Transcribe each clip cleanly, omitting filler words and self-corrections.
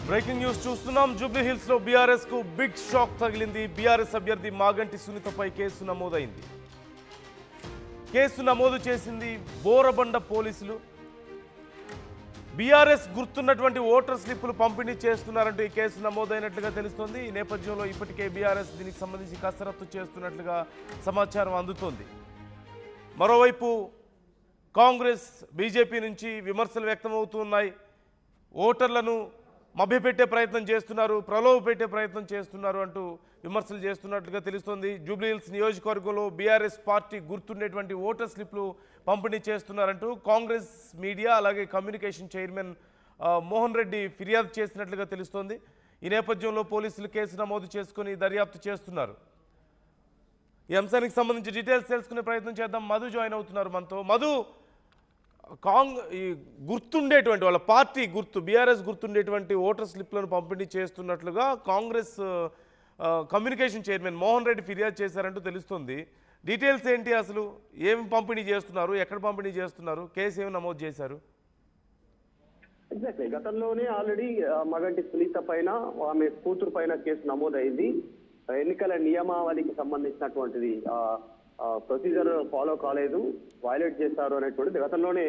Breaking news చూస్తున్నాం. Jubilee hills లో BRS కు బిగ్ షాక్ తగిలింది. బీఆర్ఎస్ అభ్యర్థి మాగంటి సునీతపై కేసు నమోదైంది. కేసు నమోదు చేసింది బోరబండ పోలీసులు. బీఆర్ఎస్ గుర్తున్నటువంటి ఓటర్ స్లిప్పులు పంపిణీ చేస్తున్నారంటూ ఈ కేసు నమోదైనట్లుగా తెలుస్తోంది. ఈ నేపథ్యంలో ఇప్పటికే బీఆర్ఎస్ దీనికి సంబంధించి కసరత్తు చేస్తున్నట్లుగా సమాచారం అందుతోంది. మరోవైపు కాంగ్రెస్ బీజేపీ నుంచి విమర్శలు వ్యక్తమవుతున్నాయి. ఓటర్లను మభ్యపెట్టే ప్రయత్నం చేస్తున్నారు, ప్రలోభ పెట్టే ప్రయత్నం చేస్తున్నారు అంటూ విమర్శలు చేస్తున్నట్లుగా తెలుస్తోంది. జూబ్లీహిల్స్ నియోజకవర్గంలో బీఆర్ఎస్ పార్టీ గుర్తుండేటువంటి ఓటర్ స్లిప్లు పంపిణీ చేస్తున్నారంటూ కాంగ్రెస్ మీడియా అలాగే కమ్యూనికేషన్ చైర్మన్ మోహన్ రెడ్డి ఫిర్యాదు చేసినట్లుగా తెలుస్తోంది. ఈ నేపథ్యంలో పోలీసులు కేసు నమోదు చేసుకుని దర్యాప్తు చేస్తున్నారు. ఈ అంశానికి సంబంధించి డీటెయిల్స్ తెలుసుకునే ప్రయత్నం చేద్దాం. మధు జాయిన్ అవుతున్నారు మనతో. మధు, ఈ గుర్తుండేటువంటి వాళ్ళ పార్టీ గుర్తు బీఆర్ఎస్ గుర్తుండేటువంటి ఓటర్ స్లిప్లను పంపిణీ చేస్తున్నట్లుగా కాంగ్రెస్ కమ్యూనికేషన్ చైర్మన్ మోహన్ రెడ్డి ఫిర్యాదు చేశారంటూ తెలుస్తుంది. డీటెయిల్స్ ఏంటి, అసలు ఏమి పంపిణీ చేస్తున్నారు, ఎక్కడ పంపిణీ చేస్తున్నారు, కేసు ఏమి నమోదు చేశారు? ఎగ్జాక్ట్లీ గతంలోనే ఆల్రెడీ మగంటి సునీత పైన ఆమె కూతురు పైన కేసు నమోదైంది. ఎన్నికల నియమావళికి సంబంధించినటువంటిది ప్రొసీజర్ ఫాలో కాలేదు, వైలేట్ చేశారు అనేటువంటిది గతంలోనే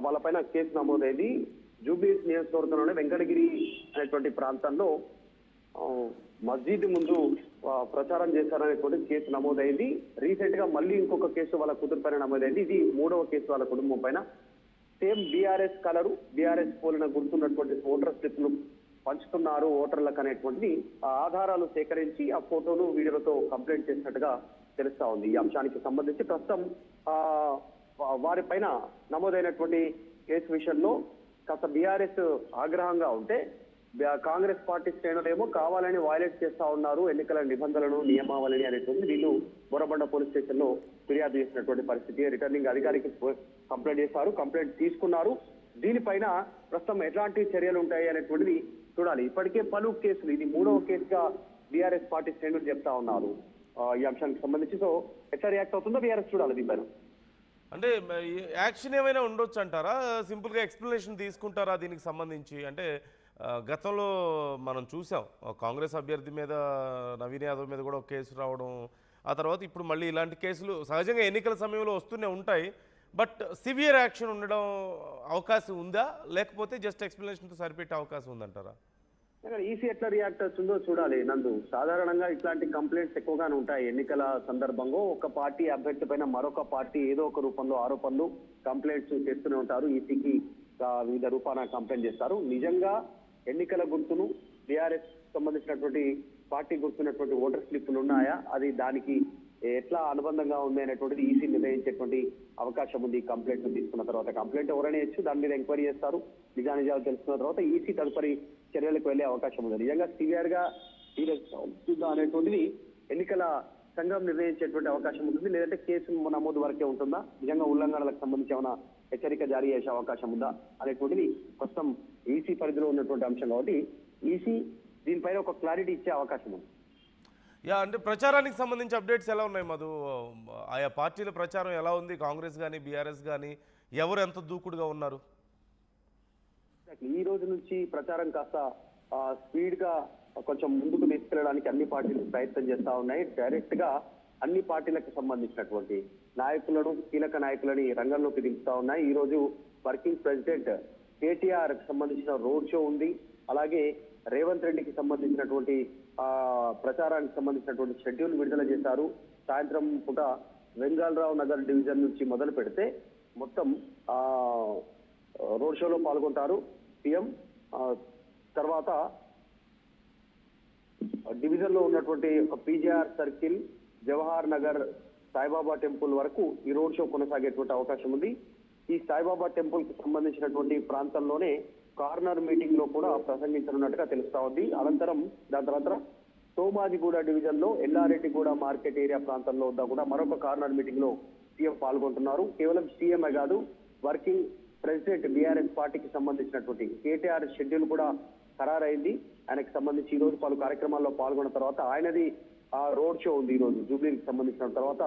వాళ్ళపైన కేసు నమోదైంది. జూబ్లీహిల్స్ నియోజకవర్గంలోనే వెంకటగిరి అనేటువంటి ప్రాంతంలో మస్జిద్ ముందు ప్రచారం చేశారనేటువంటి కేసు నమోదైంది. రీసెంట్ గా మళ్ళీ ఇంకొక కేసు వాళ్ళ కూతురు పైన నమోదైంది. ఇది 3వ కేసు వాళ్ళ కుటుంబం పైన. సేమ్ బీఆర్ఎస్ కలరు, బీఆర్ఎస్ పోలిన గుర్తున్నటువంటి ఓటర్ స్లిప్లు పంచుతున్నారు ఓటర్లకు అనేటువంటి ఆధారాలు సేకరించి ఆ ఫోటోలు వీడియోలతో కంప్లైంట్ చేసినట్టుగా తెలుస్తా ఉంది. ఈ అంశానికి సంబంధించి ప్రస్తుతం వారి పైన నమోదైనటువంటి కేసు విషయంలో కాస్త బీఆర్ఎస్ ఆగ్రహంగా ఉంటే కాంగ్రెస్ పార్టీ శ్రేణులేమో కావాలని వైలేట్ చేస్తా ఉన్నారు ఎన్నికల నిబంధనలను నియమావళిని అనేటువంటి వీళ్ళు బోరబండ పోలీస్ స్టేషన్ లో ఫిర్యాదు చేసినటువంటి పరిస్థితి. రిటర్నింగ్ అధికారికి కంప్లైంట్ చేశారు, కంప్లైంట్ తీసుకున్నారు. దీనిపైన ప్రస్తుతం ఎట్లాంటి చర్యలు ఉంటాయి అనేటువంటిది చూడాలి. ఇప్పటికే పలు కేసులు, ఇది 3వ కేసుగా బీఆర్ఎస్ పార్టీ శ్రేణులు చెప్తా ఉన్నారు ఈ అంశానికి సంబంధించి. సో ఎట్లా రియాక్ట్ అవుతుందో బీఆర్ఎస్ చూడాలి దీనిపైన. అంటే యాక్షన్ ఏమైనా ఉండొచ్చు అంటారా? సింపుల్గా ఎక్స్ప్లెనేషన్ తీసుకుంటారా దీనికి సంబంధించి? అంటే గతంలో మనం చూసాం కాంగ్రెస్ అభ్యర్థి మీద, నవీన్ యాదవ్ మీద కూడా ఒక కేసు రావడం, ఆ తర్వాత ఇప్పుడు మళ్ళీ ఇలాంటి కేసులు సహజంగా ఎన్నికల సమయంలో వస్తూనే ఉంటాయి. బట్ సివియర్ యాక్షన్ ఉండడం అవకాశం ఉందా, లేకపోతే జస్ట్ ఎక్స్ప్లెనేషన్తో సరిపెట్టే అవకాశం ఉందంటారా? ఈసీ ఎట్లా రియాక్ట్ అవుతుందో చూడాలి నందు. సాధారణంగా ఇట్లాంటి కంప్లైంట్స్ ఎక్కువగానే ఉంటాయి ఎన్నికల సందర్భంగా. ఒక పార్టీ అభ్యర్థి పైన మరొక పార్టీ ఏదో ఒక రూపంలో ఆరోపణలు, కంప్లైంట్స్ చేస్తూనే ఉంటారు. ఈసీకి వివిధ రూపాన కంప్లైంట్ చేస్తారు. నిజంగా ఎన్నికల గుర్తులు బీఆర్ఎస్ సంబంధించినటువంటి పార్టీ గుర్తున్నటువంటి ఓటర్ స్లిప్లు ఉన్నాయా, అది దానికి ఎట్లా అనుబంధంగా ఉంది అనేటువంటిది ఈసీ నిర్ణయించేటువంటి అవకాశం ఉంది. కంప్లైంట్ తీసుకున్న తర్వాత కంప్లైంట్ ఎవరైనా ఇచ్చు దాని మీద ఎంక్వైరీ చేస్తారు. నిజానిజాలు తెలుసుకున్న తర్వాత ఈసీ తదుపరి చర్యలకు వెళ్లే అవకాశం ఉంది. నిజంగా సివియర్ గా ఉంటుందా అనేటువంటిది ఎన్నికల సంఘం నిర్ణయించేటువంటి అవకాశం ఉంటుంది. లేదంటే కేసు నమోదు వరకే ఉంటుందా, నిజంగా ఉల్లంఘనలకు సంబంధించి ఏమైనా హెచ్చరిక జారీ చేసే అవకాశం ఉందా అనేటువంటిది ప్రస్తుతం ఈసీ పరిధిలో ఉన్నటువంటి అంశం కాబట్టి ఈసీ దీనిపైన ఒక క్లారిటీ ఇచ్చే అవకాశం ఉంది. అంటే ప్రచారానికి సంబంధించి అప్డేట్స్ ఎలా ఉన్నాయి మధు? ఆయా పార్టీల ప్రచారం ఎలా ఉంది? కాంగ్రెస్ కానీ బీఆర్ఎస్ కానీ ఎవరు ఎంత దూకుడుగా ఉన్నారు? ఈ రోజు నుంచి ప్రచారం కాస్త స్పీడ్ గా కొంచెం ముందుకు తీసుకెళ్ళడానికి అన్ని పార్టీలు ప్రయత్నం చేస్తా ఉన్నాయి. డైరెక్ట్ గా అన్ని పార్టీలకు సంబంధించినటువంటి నాయకులను, కీలక నాయకులని రంగంలోకి దింపుతా ఉన్నాయి. ఈ రోజు వర్కింగ్ ప్రెసిడెంట్ కేటీఆర్ కి సంబంధించిన రోడ్ షో ఉంది. అలాగే రేవంత్ రెడ్డికి సంబంధించినటువంటి ప్రచారానికి సంబంధించినటువంటి షెడ్యూల్ విడుదల చేశారు. సాయంత్రం పూట వెంగళరావు నగర్ డివిజన్ నుంచి మొదలు పెడితే మొత్తం రోడ్ షోలో పాల్గొంటారు సీఎం. తర్వాత డివిజన్ లో ఉన్నటువంటి PGR circle, Jawahar Nagar, Saibaba temple వరకు ఈ రోడ్ షో కొనసాగేటువంటి అవకాశం ఉంది. ఈ సాయిబాబా టెంపుల్ కి సంబంధించినటువంటి ప్రాంతంలోనే కార్నర్ మీటింగ్ లో కూడా ప్రసంగించనున్నట్టుగా తెలుస్తా ఉంది. అనంతరం దాని తర్వాత సోమాజిగూడ డివిజన్ లో ఎల్లారెడ్డిగూడ మార్కెట్ ఏరియా ప్రాంతంలో కూడా మరొక కార్నర్ మీటింగ్ లో సీఎం పాల్గొంటున్నారు. కేవలం సీఎంఏ కాదు, వర్కింగ్ ప్రెసిడెంట్ బీఆర్ఎస్ పార్టీకి సంబంధించినటువంటి కేటీఆర్ షెడ్యూల్ కూడా ఖరారైంది. ఆయనకు సంబంధించి ఈ రోజు పలు కార్యక్రమాల్లో పాల్గొన్న తర్వాత ఆయనది రోడ్ షో ఉంది. ఈ రోజు జూబ్లీకి సంబంధించిన తర్వాత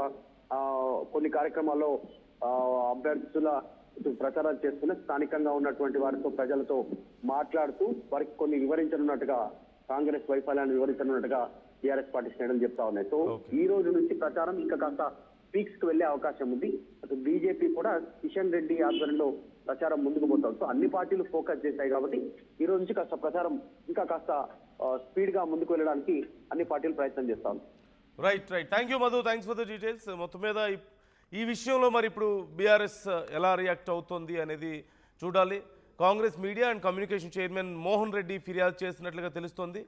కొన్ని కార్యక్రమాల్లో అభ్యర్థుల ఇటు ప్రచారాలు చేస్తున్న స్థానికంగా ఉన్నటువంటి వారితో ప్రజలతో మాట్లాడుతూ వారికి కొన్ని వివరించనున్నట్టుగా కాంగ్రెస్ వైఫల్యాన్ని వివరించనున్నట్టుగా టీఆర్ఎస్ పార్టీ శ్రేణులు చెప్తా ఉన్నాయి. సో ఈ రోజు నుంచి ప్రచారం ఇంకా కాస్త పీక్స్ కు వెళ్లే అవకాశం ఉంది. అటు బీజేపీ కూడా కిషన్ రెడ్డి ఆధ్వర్యంలో ప్రచారం ముందుకు పోతారు. సో అన్ని పార్టీలు ఫోకస్ చేశాయి కాబట్టి ఈ రోజు నుంచి కాస్త ప్రచారం ఇంకా కాస్త స్పీడ్ గా ముందుకు వెళ్ళడానికి అన్ని పార్టీలు ప్రయత్నం చేస్తాం. Right. Thank you Madhu, thanks for the details. మొత్తం మీద ఈ విషయంలో మరి ఇప్పుడు బీఆర్ఎస్ ఎలా రియాక్ట్ అవుతుంది అనేది చూడాలి. Congress media and communication chairman Mohan Reddy ఫిర్యాదు చేసినట్లుగా తెలుస్తోంది.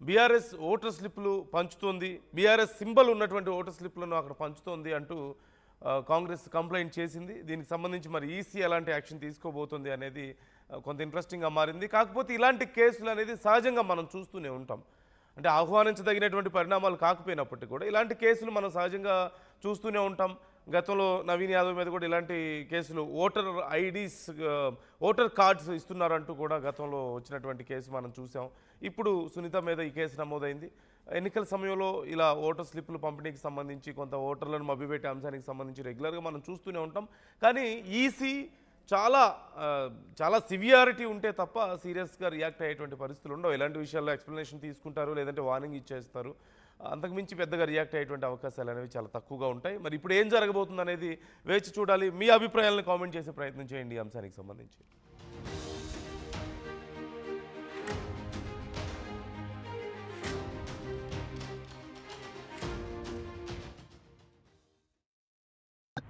బీఆర్ఎస్ ఓటర్ స్లిప్లు పంచుతోంది, బీఆర్ఎస్ సింబల్ ఉన్నటువంటి ఓటర్ స్లిప్లను అక్కడ పంచుతోంది అంటూ కాంగ్రెస్ కంప్లైంట్ చేసింది. దీనికి సంబంధించి మరి ఈసీ ఎలాంటి యాక్షన్ తీసుకోబోతుంది అనేది కొంత ఇంట్రెస్టింగ్గా మారింది. కాకపోతే ఇలాంటి కేసులు అనేది సహజంగా మనం చూస్తూనే ఉంటాం. అంటే ఆహ్వానించదగినటువంటి పరిణామాలు కాకపోయినప్పటికీ కూడా ఇలాంటి కేసులు మనం సహజంగా చూస్తూనే ఉంటాం. గతంలో నవీన్ యాదవ్ మీద కూడా ఇలాంటి కేసులు ఓటర్ కార్డ్స్ ఇస్తున్నారంటూ కూడా గతంలో వచ్చినటువంటి కేసు మనం చూసాం. ఇప్పుడు సునీత మీద ఈ కేసు నమోదైంది. ఎన్నికల సమయంలో ఇలా ఓటర్ స్లిప్పులు పంపిణీకి సంబంధించి కొంత ఓటర్లను మభ్యపెట్టే అంశానికి సంబంధించి రెగ్యులర్గా మనం చూస్తూనే ఉంటాం. కానీ ఈసీ చాలా సివియారిటీ ఉంటే తప్ప సీరియస్గా రియాక్ట్ అయ్యేటువంటి పరిస్థితులు ఉండవు. ఇలాంటి విషయాల్లో ఎక్స్ప్లెనేషన్ తీసుకుంటారు, లేదంటే వార్నింగ్ ఇచ్చేస్తారు. అంతకుమించి పెద్దగా రియాక్ట్ అయ్యేటువంటి అవకాశాలు అనేవి చాలా తక్కువగా ఉంటాయి. మరి ఇప్పుడు ఏం జరగబోతుంది అనేది వేచి చూడాలి. మీ అభిప్రాయాలను కామెంట్ చేసే ప్రయత్నం చేయండి ఈ అంశానికి సంబంధించి.